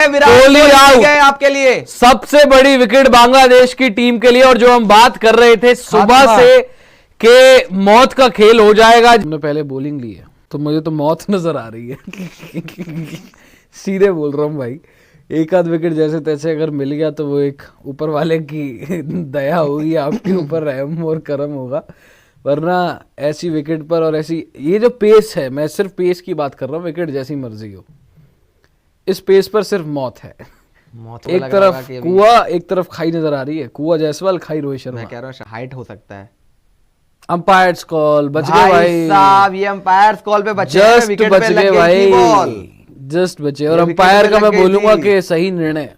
Kohli out आपके लिए सबसे बड़ी विकेट बांग्लादेश की टीम के लिए। और जो हम बात कर रहे थे सुबह से कि मौत का खेल हो जाएगा, हमने पहले बॉलिंग ली है तो मुझे तो मौत नजर आ रही है सीधे बोल रहा हूं भाई, एक आध विकेट जैसे तैसे अगर मिल गया तो वो एक ऊपर वाले की दया होगी, आपके ऊपर रहम और करम होगा, वरना ऐसी विकेट पर और ऐसी ये जो पेस है, मैं सिर्फ पेस की बात कर रहा हूँ, विकेट जैसी मर्जी हो, इस पेस पर सिर्फ मौत है। एक तरफ कुआ एक तरफ खाई नजर आ रही है, कुआ जायसवाल, खाई रोहित शर्मा। मैं कह रहा हूँ हाइट हो सकता है। अंपायर्स कॉल, बच गए भाई साहब, ये अंपायर्स कॉल पे बचे, जस्ट बच गए भाई, जस्ट बचे। और अंपायर का मैं बोलूंगा कि सही निर्णय,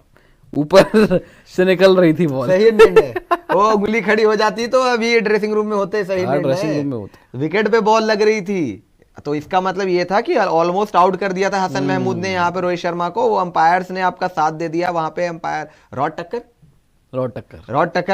ऊपर से निकल रही थी बॉल, सही निर्णय। वो उंगली खड़ी हो जाती तो अभी ड्रेसिंग रूम में होते, सही निर्णय, ड्रेसिंग रूम में होते। विकेट पे बॉल लग रही थी तो इसका मतलब ये था कि ऑलमोस्ट आउट कर दिया था हसन महमूद ने यहाँ पे रोहित शर्मा को। वो अंपायर्स ने आपका साथ दे दिया वहां पे। अंपायर रॉड टक्कर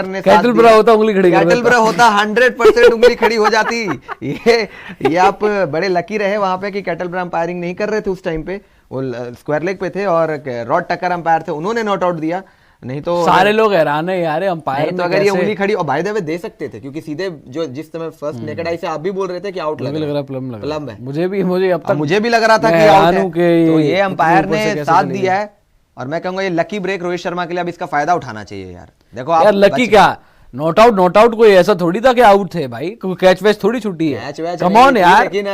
ने कैटलब्रा होता उंगली खड़ी, कैटलब्रा होता 100% उंगली खड़ी हो जाती। ये आप बड़े लकी रहे वहां पे कि कैटलब्रा अंपायरिंग नहीं कर रहे थे उस टाइम पे, वो स्क्वायर लेग पे थे और रॉड टक्कर अंपायर थे, उन्होंने नॉट आउट दिया। नहीं तो सारे लोग हैरान है यार अंपायर तो अगर ये उंगली खड़ी, और भाई दे सकते थे क्योंकि सीधे जो जिस समय फर्स्ट नेकेड आई से आप भी बोल रहे थे कि आउट लग रहा है, प्लम है। मुझे अब तक मुझे भी लग रहा था कि आउट है, तो ये अंपायर ने साथ दिया है। और मैं कहूंगा ये लकी ब्रेक रोहित शर्मा के लिए, अब इसका फायदा उठाना चाहिए यार। देखो आप लकी क्या, नॉट आउट कोई ऐसा थोड़ी था कि आउट थे भाई, कोई कैच वैच थोड़ी छुट्टी है, कम ऑन यार। लेकिन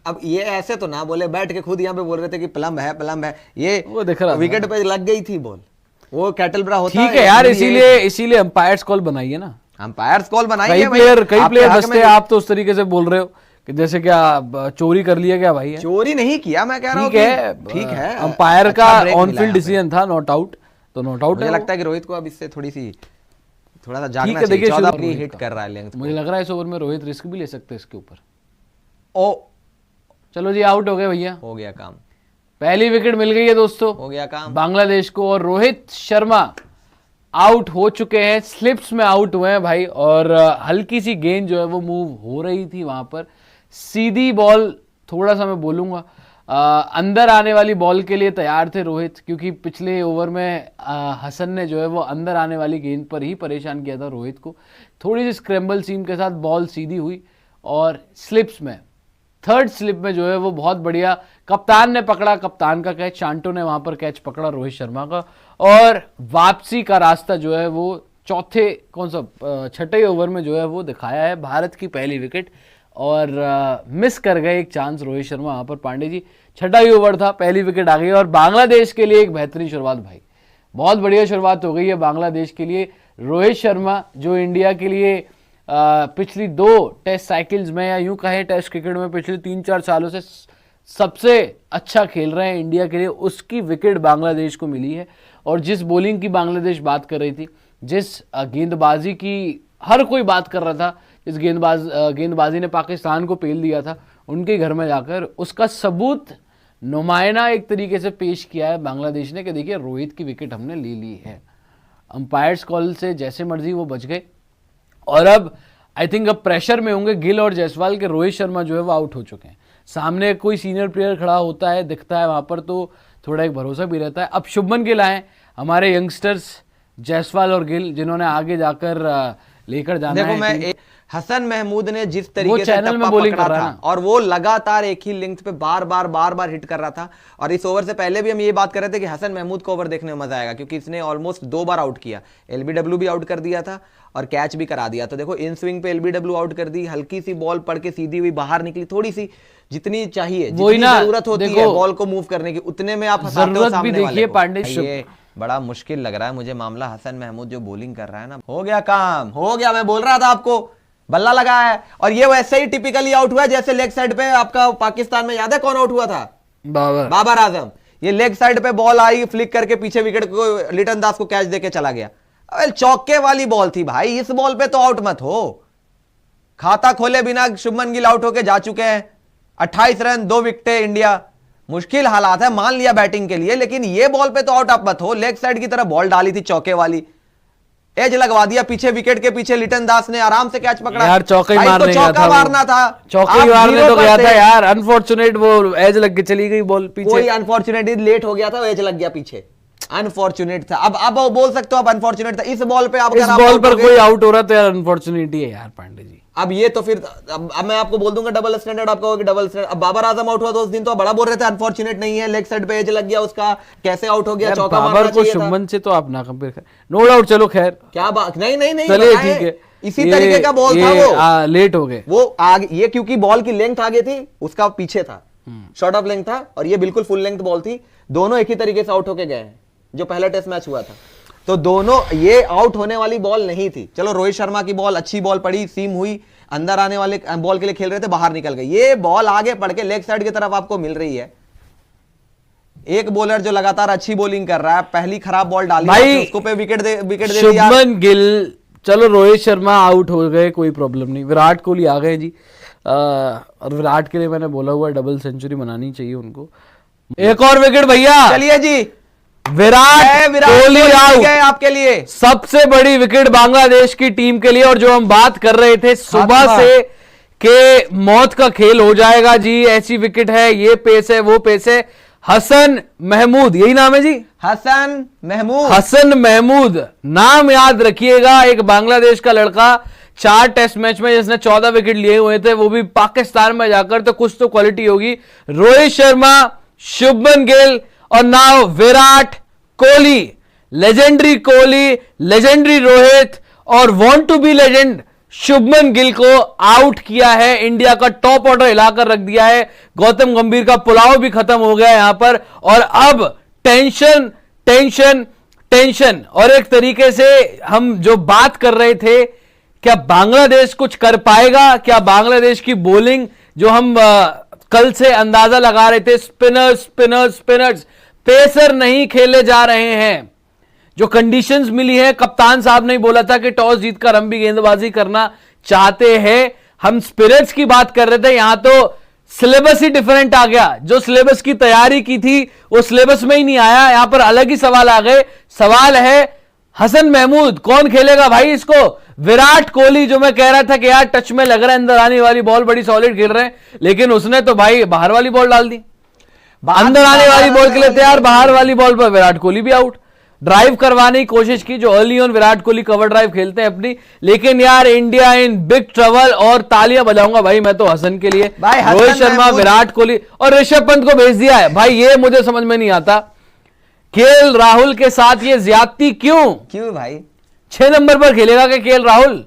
अब ये ऐसे तो ना बोले, बैठ के खुद यहाँ पे बोल रहे थे कि प्लम है, ये वो दिख रहा विकेट पे लग गई थी बॉल, वो कैटलब्रा होता ठीक है यार, इसीलिए अंपायर्स कॉल बनाई है ना, अंपायर्स कॉल बनाई है। कई प्लेयर बचते हैं, आप तो उस तरीके से बोल रहे हो कि जैसे क्या चोरी कर लिया क्या भाई? चोरी नहीं किया, मैं कह रहा हूँ ठीक है, अंपायर का ऑन फील्ड डिसीजन था नॉट आउट, तो नॉट आउट मुझे लगता है कि रोहित को अब इससे थोड़ा सा जागना चाहिए। 14 हिट कर रहा है लेंथ, मुझे लग रहा है इस ओवर में रोहित रिस्क भी ले सकते हैं इसके ऊपर। ओ चलो जी, आउट हो गए भैया, हो गया काम, पहली विकेट मिल गई है दोस्तों, हो गया काम बांग्लादेश को। और रोहित शर्मा आउट हो चुके हैं, स्लिप्स में आउट हुए हैं भाई। और हल्की सी गेंद जो है वो मूव हो रही थी वहां पर, सीधी बॉल, थोड़ा सा मैं बोलूंगा अंदर आने वाली बॉल के लिए तैयार थे रोहित, क्योंकि पिछले ओवर में हसन ने जो है वो अंदर आने वाली गेंद पर ही परेशान किया था रोहित को। थोड़ी सी स्क्रैम्बल सीम के साथ बॉल सीधी हुई और स्लिप्स में, थर्ड स्लिप में जो है वो बहुत बढ़िया कप्तान ने पकड़ा, कप्तान का कैच, शांटो ने वहां पर कैच पकड़ा रोहित शर्मा का, और वापसी का रास्ता जो है वो छठे ओवर में जो है वो दिखाया है। भारत की पहली विकेट, और मिस कर गए एक चांस रोहित शर्मा वहां पर। पांडे जी, छठा ही ओवर था, पहली विकेट आ गई और बांग्लादेश के लिए एक बेहतरीन शुरुआत भाई, बहुत बढ़िया शुरुआत हो गई है बांग्लादेश के लिए। रोहित शर्मा जो इंडिया के लिए पिछली 2 टेस्ट साइकिल्स में, या यूं कहें टेस्ट क्रिकेट में पिछले 3-4 सालों से सबसे अच्छा खेल रहे हैं इंडिया के लिए, उसकी विकेट बांग्लादेश को मिली है। और जिस बॉलिंग की बांग्लादेश बात कर रही थी, जिस गेंदबाजी की हर कोई बात कर रहा था, जिस गेंदबाजी ने पाकिस्तान को पेल दिया था उनके घर में जाकर, उसका सबूत नुमायना एक तरीके से पेश किया है बांग्लादेश ने कि देखिए रोहित की विकेट हमने ले ली है। अंपायर्स कॉल से जैसे मर्जी वो बच गए, और अब आई थिंक अब प्रेशर में होंगे गिल और जायसवाल के, रोहित शर्मा जो है वो आउट हो चुके हैं, सामने कोई सीनियर प्लेयर खड़ा होता है, दिखता है वहां पर, तो थोड़ा एक भरोसा भी रहता है। अब शुभमन गिल आए, हमारे यंगस्टर्स जायसवाल और गिल, जिन्होंने आगे जाकर लेकर जाना है। देखो मैं हसन महमूद ने जिस तरीके से टप्पा पकड़ा था और वो लगातार एक ही लेंथ पे बार बार हिट कर रहा था, और इस ओवर से पहले भी हम ये बात कर रहे थे कि हसन महमूद को ओवर देखने में मजा आएगा, क्योंकि इसने ऑलमोस्ट 2 बार आउट किया, एलबीडब्ल्यू भी आउट कर दिया था और कैच भी करा दिया। तो देखो इन स्विंग पे एलबीडब्ल्यू आउट कर दी, हल्की सी बॉल पड़ के सीधी हुई बाहर निकली, थोड़ी सी जितनी चाहिए, जितनी जरूरत होती है बॉल को मूव करने की, उतने में आप जरूरत भी देखिए पांडे। ये बड़ा मुश्किल लग रहा है मुझे मामला, हसन महमूद जो बॉलिंग कर रहा है ना। हो गया काम, हो गया, मैं बोल रहा था आपको, बल्ला लगा है। और ये वैसे ही टिपिकली आउट हुआ जैसे लेग साइड पे आपका पाकिस्तान में, याद है कौन आउट हुआ था? बाबर आजम। ये लेग साइड पे बॉल आई, फ्लिक करके पीछे विकेट को लिटन दास को कैच देके चला गया। अबे चौके वाली बॉल थी भाई, इस बॉल पे तो आउट मत हो। खाता खोले बिना शुभमन गिल आउट होके जा चुके हैं, 28 रन 2 विकेटें इंडिया। मुश्किल हालात है, मान लिया बैटिंग के लिए, लेकिन ये बॉल पे तो आउट आप मत हो। लेग साइड की तरफ बॉल डाली थी चौके वाली, एज लगवा दिया पीछे, विकेट के पीछे लिटन दास ने आराम से कैच पकड़ा यार, चौका ही भाई, मारने तो गया चौका था वो। मारना था, चौके आप मारने zero तो गया पर था थे। यार, अनफॉर्चुनेट वो एज लग के चली गई बॉल कोई पीछे। अनफॉर्चुनेटली लेट हो गया था, एज लग गया पीछे, अनफॉर्चुनेट था। अब वो बोल सकते हो आप अनफॉर्चुनेट था इस बॉल पे, आप इस अगर आप बॉल out पर हो गए- कोई आउट हो रहा तो यार अनफॉर्चुनेटली है यार पांडे जी। अब ये तो फिर अब मैं आपको बोल दूंगा डबल स्टैंडर्ड, आपको होगा कि डबल स्टैंडर्ड। अब बाबर आजम आउट हुआ तो उस दिन तो बड़ा बोल रहे थे अनफॉर्चुनेट नहीं है, लेग साइड पे एज लग गया उसका, कैसे आउट हो गया, यार चौका बाबर मारना को चाहिए था। शुभमन से तो आप ना कंपेयर कर, नो डाउट। चलो खैर, क्या बात, नहीं नहीं नहीं चलिए बताएं। ठीक है, इसी तरीके का बॉल था वो, लेट हो गए वो आगे, ये क्योंकि बॉल की लेंथ आगे थी, उसका पीछे था, शॉर्ट ऑफ लेंथ था, और ये बिल्कुल फुल लेंथ बॉल थी। दोनों एक ही तरीके से आउट होके गए हैं जो पहला टेस्ट मैच हुआ था, तो दोनों ये आउट होने वाली बॉल नहीं थी। चलो रोहित शर्मा की बॉल अच्छी बॉल पड़ी, सीम हुई, अंदर आने वाले बॉल के लिए खेल रहे थे, बाहर निकल गई। ये बॉल आगे पड़ के लेग साइड की तरफ आपको मिल रही है। एक बॉलर जो लगातार अच्छी बॉलिंग कर रहा है, पहली खराब बॉल डाली भाई, उसको पे विकेट दे दिया। शुभमन गिल, चलो रोहित शर्मा आउट हो गए, कोई प्रॉब्लम नहीं, विराट कोहली आ गए जी। और विराट के लिए मैंने बोला हुआ डबल सेंचुरी बनानी चाहिए उनको। एक और विकेट भैया, चलिए जी, विराट कोहली आउट, गए आपके लिए सबसे बड़ी विकेट बांग्लादेश की टीम के लिए। और जो हम बात कर रहे थे सुबह से कि मौत का खेल हो जाएगा जी, ऐसी विकेट है, ये पेस है, वो पेस है। हसन महमूद, यही नाम है जी, हसन महमूद, हसन महमूद नाम याद रखिएगा। एक बांग्लादेश का लड़का, 4 टेस्ट मैच में जिसने 14 विकेट लिए हुए थे, वो भी पाकिस्तान में जाकर, तो कुछ तो क्वालिटी होगी। रोहित शर्मा, शुभमन गिल और नाउ विराट कोहली, लेजेंडरी रोहित और want to be legend Shubman Gill को आउट किया है। इंडिया का टॉप ऑर्डर हिलाकर रख दिया है। गौतम गंभीर का पुलाव भी खत्म हो गया यहां पर, और अब टेंशन टेंशन टेंशन। और एक तरीके से हम जो बात कर रहे थे, क्या बांग्लादेश कुछ कर पाएगा? क्या बांग्लादेश की बॉलिंग जो हम कल से अंदाजा लगा रहे थे, स्पिनर्स पेसर नहीं खेले जा रहे हैं। जो कंडीशंस मिली है, कप्तान साहब ने बोला था कि टॉस जीतकर हम भी गेंदबाजी करना चाहते हैं। हम स्पिनर्स की बात कर रहे थे, यहां तो सिलेबस ही डिफरेंट आ गया। जो सिलेबस की तैयारी की थी वो सिलेबस में ही नहीं आया, यहां पर अलग ही सवाल आ गए। सवाल है हसन महमूद, कौन खेलेगा भाई इसको? विराट कोहली, जो मैं कह रहा था कि यार टच में लग रहा है, अंदर आने वाली बॉल बड़ी सॉलिड खेल रहे हैं, लेकिन उसने तो भाई बाहर वाली बॉल डाल दी। अंदर आने वाली बॉल के लिए तैयार, बाहर वाली बॉल पर विराट कोहली भी आउट। ड्राइव करवाने की कोशिश की, जो early on Virat Kohli cover drive खेलते हैं अपनी, लेकिन यार इंडिया इन बिग ट्रबल। और तालियां बजाऊंगा भाई मैं तो हसन के लिए, रोहित शर्मा, विराट कोहली और ऋषभ पंत को भेज दिया है भाई। ये मुझे समझ में नहीं आता, केएल राहुल के साथ ये ज्यादती क्यों भाई? 6 नंबर पर खेलेगा कि केएल राहुल?